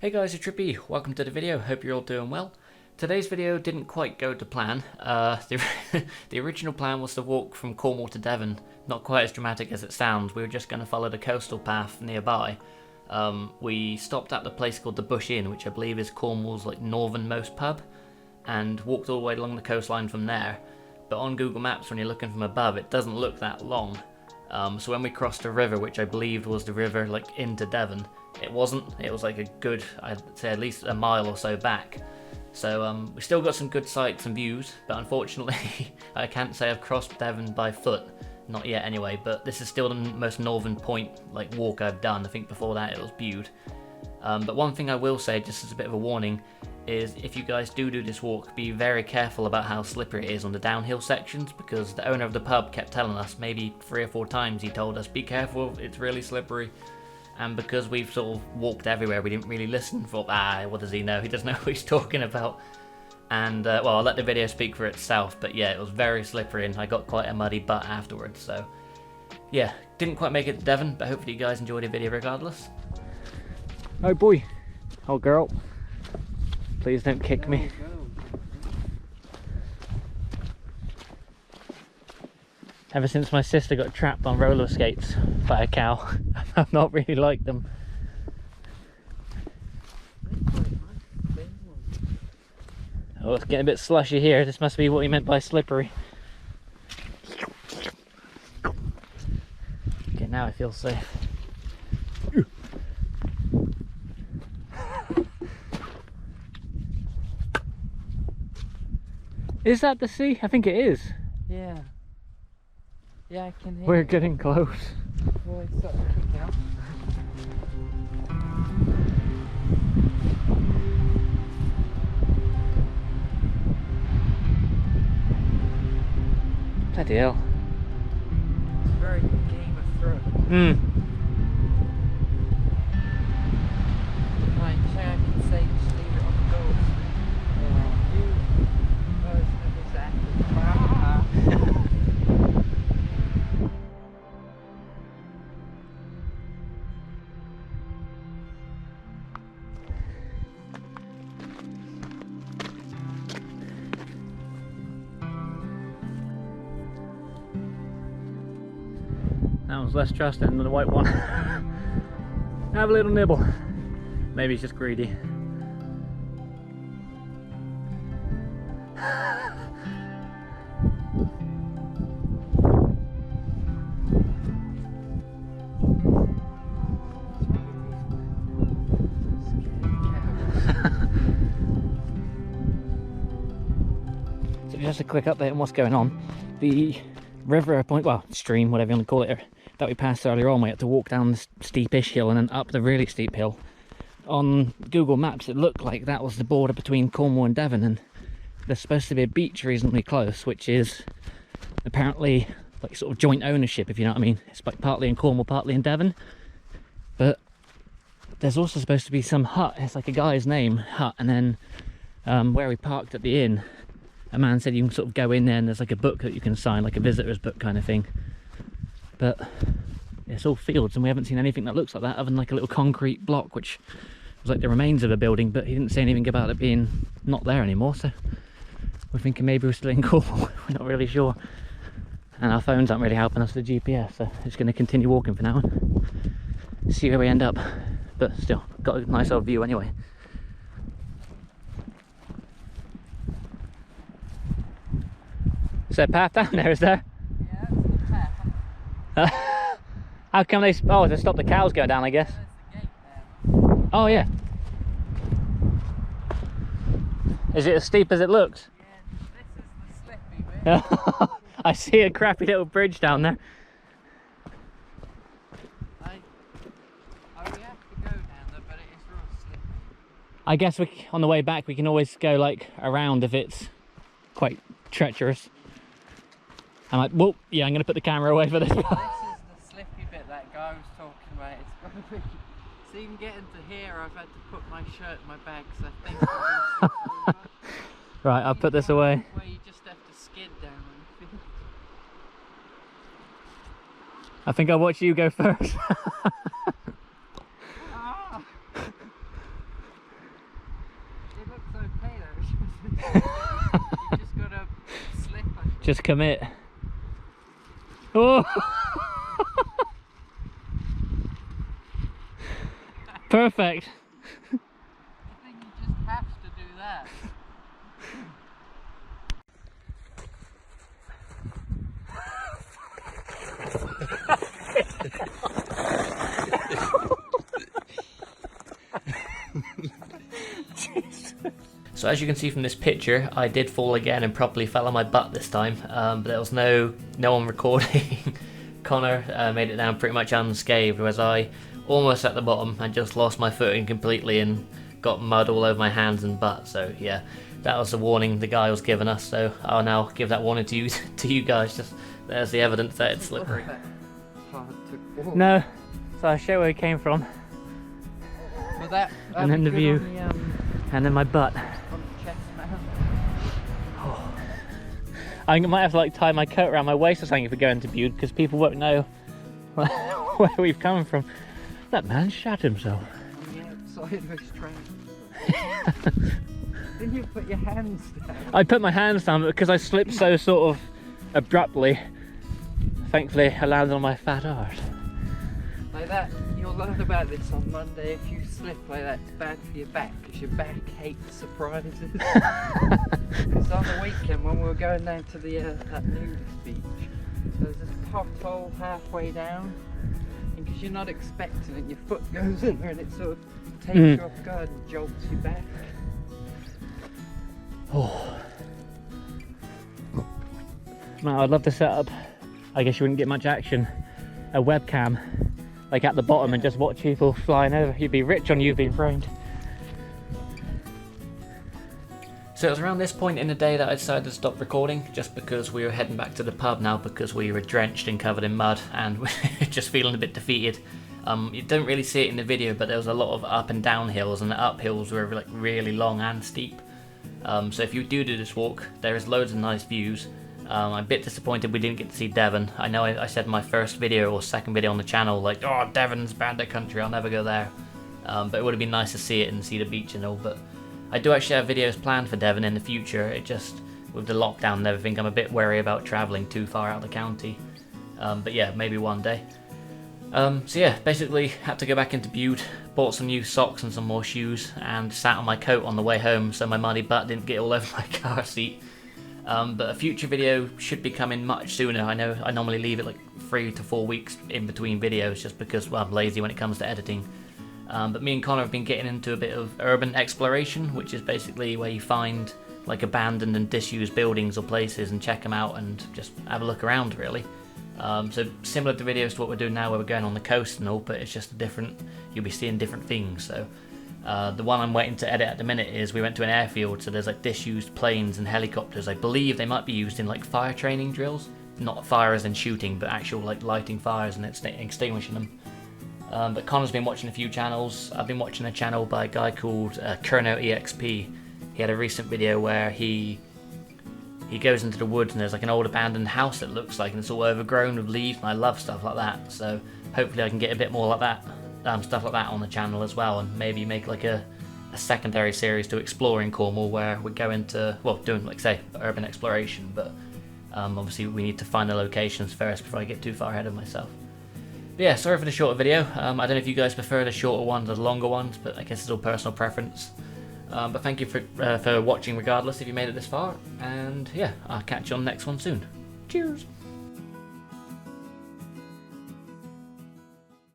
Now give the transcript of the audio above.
Hey guys, it's Trippy. Welcome to the video. Hope you're all doing well. Today's video didn't quite go to plan. The original plan was to walk from Cornwall to Devon. Not quite as dramatic as it sounds. We were just going to follow the coastal path nearby. We stopped at the place called the Bush Inn, which I believe is Cornwall's northernmost pub, and walked all the way along the coastline from there. But on Google Maps, when you're looking from above, it doesn't look that long. So when we crossed a river, which I believed was the river into Devon, it wasn't. It was a good, I'd say at least a mile or so back. So we still got some good sights and views, but unfortunately I can't say I've crossed Devon by foot. Not yet anyway, but this is still the most northern point walk I've done. I think before that it was Bude. But one thing I will say, just as a bit of a warning, is if you guys do this walk, be very careful about how slippery it is on the downhill sections, because the owner of the pub kept telling us, maybe 3 or 4 times he told us, be careful, it's really slippery. And because we've sort of walked everywhere, we didn't really listen. Thought, what does he know? He doesn't know what he's talking about. And well, I'll let the video speak for itself, but yeah, it was very slippery and I got quite a muddy butt afterwards. So yeah, didn't quite make it to Devon, but hopefully you guys enjoyed the video regardless. Oh boy, oh girl, please don't kick me. Ever since my sister got trapped on roller skates by a cow, I've not really liked them. Oh, it's getting a bit slushy here. This must be what he meant by slippery. Okay, now I feel safe. Is that the sea? I think it is. Yeah. Yeah, I can hear. We're getting close. Oh, it's sort of kicking off. Bloody hell. It's very good Game of Thrones. Hmm. Right, so I can say just leave it on the goals. You version of this act. That one's less trusting than the white one. Have a little nibble. Maybe he's just greedy. So just a quick update on what's going on. The river point, well, stream, whatever you want to call it, that we passed earlier on, we had to walk down this steepish hill and then up the really steep hill. On Google Maps it looked like that was the border between Cornwall and Devon, and there's supposed to be a beach reasonably close, which is apparently sort of joint ownership, if you know what I mean. It's partly in Cornwall, partly in Devon. But there's also supposed to be some hut, it's like a guy's name, hut, and then where we parked at the inn, a man said you can sort of go in there and there's a book that you can sign, like a visitor's book kind of thing. But it's all fields and we haven't seen anything that looks like that, other than a little concrete block which was the remains of a building, but he didn't say anything about it being not there anymore. So we're thinking maybe we're still in Cornwall. We're not really sure, and our phones aren't really helping us with the GPS, so just going to continue walking for now and see where we end up. But still got a nice old view anyway. Is there a path down there, is there? Yeah, that's the path. How come they... Oh, they stopped the cows going down, I guess. There's the gate there. Oh, yeah. Is it as steep as it looks? Yeah, this is the slippy bit. I see a crappy little bridge down there. We have to go down there, but it is real slippy. I guess on the way back we can always go around if it's quite treacherous. I'm like, whoa, yeah, I'm going to put the camera away for this. This is the slippy bit that guy was talking about. It's got to be... So even getting to here, I've had to put my shirt in my bag, so I think I'm going to slip over. Right, I'll put this away. Where you just have to skid down on the field. I think I'll watch you go first. It looks okay though. You just gotta slip. Just commit. Oh! Perfect. I think you just have to do that. So as you can see from this picture, I did fall again and properly fell on my butt this time, but there was no one recording. Connor made it down pretty much unscathed, whereas I almost at the bottom and just lost my footing completely and got mud all over my hands and butt. So yeah, that was the warning the guy was giving us, so I'll now give that warning to you guys. Just there's the evidence that it's slippery. Hard to walk. No, so I'll show where it came from, Well, that and then the view, and then my butt. on the chest mount. I might have to like tie my coat around my waist or something if we go into Bude, because people won't know where we've come from. That man shot himself. On the outside of his train. Didn't you put your hands down? I put my hands down, but because I slipped so sort of abruptly, thankfully I landed on my fat arse. Like that, you'll learn about this on Monday. If you slip like that, it's bad for your back, because your back hates surprises. Because on the weekend when we were going down to the that nudist beach, there was this pothole halfway down, and because you're not expecting it, your foot goes in there and it sort of takes you off guard and jolts you back. Oh. Man, I'd love to set up, I guess you wouldn't get much action, a webcam like at the bottom and just watch people flying over. You'd be rich on you being framed. So it was around this point in the day that I decided to stop recording, just because we were heading back to the pub now because we were drenched and covered in mud and we were just feeling a bit defeated. You don't really see it in the video, but there was a lot of up and down hills, and the up hills were like really long and steep. So if you do this walk, there is loads of nice views. I'm a bit disappointed we didn't get to see Devon. I know I said in my first video or second video on the channel, like, oh, Devon's bad country, I'll never go there. But it would have been nice to see it and see the beach and all. But I do actually have videos planned for Devon in the future. It just, with the lockdown and everything, I'm a bit wary about travelling too far out of the county. But yeah, maybe one day. So yeah, basically had to go back into Bude, bought some new socks and some more shoes, and sat on my coat on the way home so my muddy butt didn't get all over my car seat. But a future video should be coming much sooner. I know I normally leave it like 3 to 4 weeks in between videos just because, well, I'm lazy when it comes to editing. But me and Connor have been getting into a bit of urban exploration, which is basically where you find like abandoned and disused buildings or places and check them out and just have a look around, really. So similar to videos to what we're doing now where we're going on the coast and all, but it's just a different, you'll be seeing different things. So the one I'm waiting to edit at the minute is we went to an airfield, so there's like disused planes and helicopters. I believe they might be used in like fire training drills, not fire as in shooting, but actual like lighting fires and extinguishing them. But Connor's been watching a few channels. I've been watching a channel by a guy called Kerno EXP. He had a recent video where he goes into the woods and there's like an old abandoned house, it looks like, and it's all overgrown with leaves, and I love stuff like that. So hopefully I can get a bit more like that, stuff like that on the channel as well, and maybe make like a secondary series to exploring Cornwall where we go into, well, doing like say urban exploration, but obviously we need to find the locations first before I get too far ahead of myself. But yeah, sorry for the shorter video. I don't know if you guys prefer the shorter ones or the longer ones, but I guess it's all personal preference. But thank you for watching regardless if you made it this far, and yeah, I'll catch you on the next one soon. Cheers!